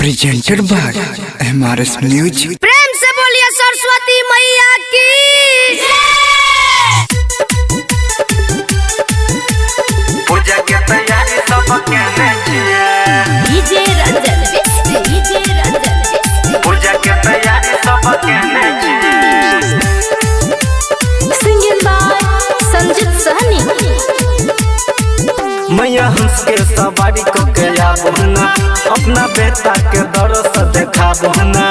Presented by MRS music. प्रेम से बोलिए सरस्वती मैया की। पूजा के तैयारी सब कहने चाहिए। डीजे रंजन डीजे रंजन पूजा के तैयारी सब कहने चाहिए। सिंगिंग बाय संजीत सहनी। मैया हंस के सवारी को गया बहना, अपना बेटा के दरस देखा बहना।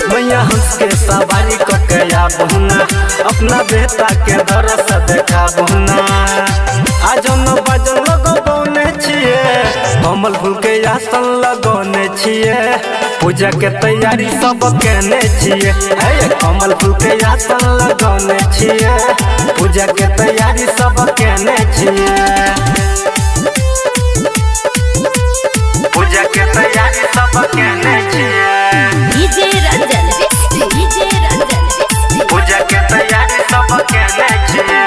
मैया हंस के सवारी को गया बहना, अपना बेटा के दरस देखा बहना। आज न बजन लगौने छिए, कमल फूल के आसन लगौने छिए। पूजा के तैयारी सब कहने छिए, कमल फूल के आसन लगौने छिए। पूजा के तैयारी सब कहने छिए। पूजा के तैयारी सब कहने छिए। डीजे रंजन पूजा के तैयारी सब कहने छिए।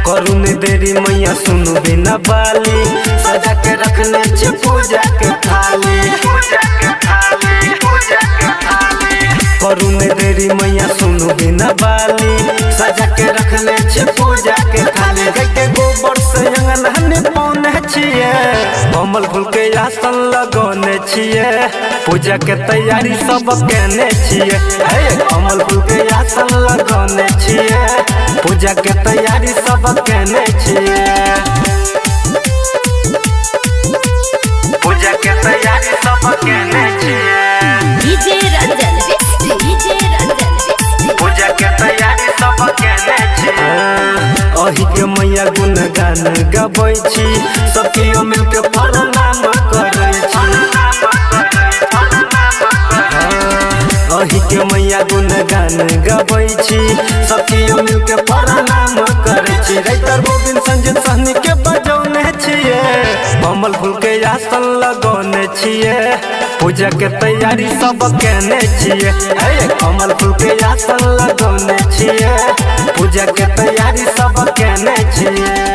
करुण देरी मैया सुनु बिना बाली, सजा के रखने छे पूजा के थाली। पूजा के थाली, पूजा के थाली। करुण देरी मैया सुनु बिना बाली, सजा के रखने छे पूजा के थाली। गाय के गोबर से अंगना ने पौने छिए, कमल फूल के आसन लगौने छिए। पूजा के तैयारी सब कहने छिए, कमल फूल के आसन लगौने छिए। पूजा के तैयारी सब कहने छिए। पूजा के तैयारी सब कहने छिए। डीजे रंजन पूजा के तैयारी सब कहने छिए। अही के मैया गुणगान गबै छी, सब केओ मिलके प्रणाम करै छी। अही के मैया गुणगान गबै छी, सब केओ मिलके प्रणाम करै छी। राइटर गोविंद संजीत सहनी के बजौने छिए, कमल फूल के आसन लगौने छिए। पूजा के तैयारी सब कहने छिए, कमल फूल के आसन लगौने छिए। पूजा के तैयारी सब कहने छिए।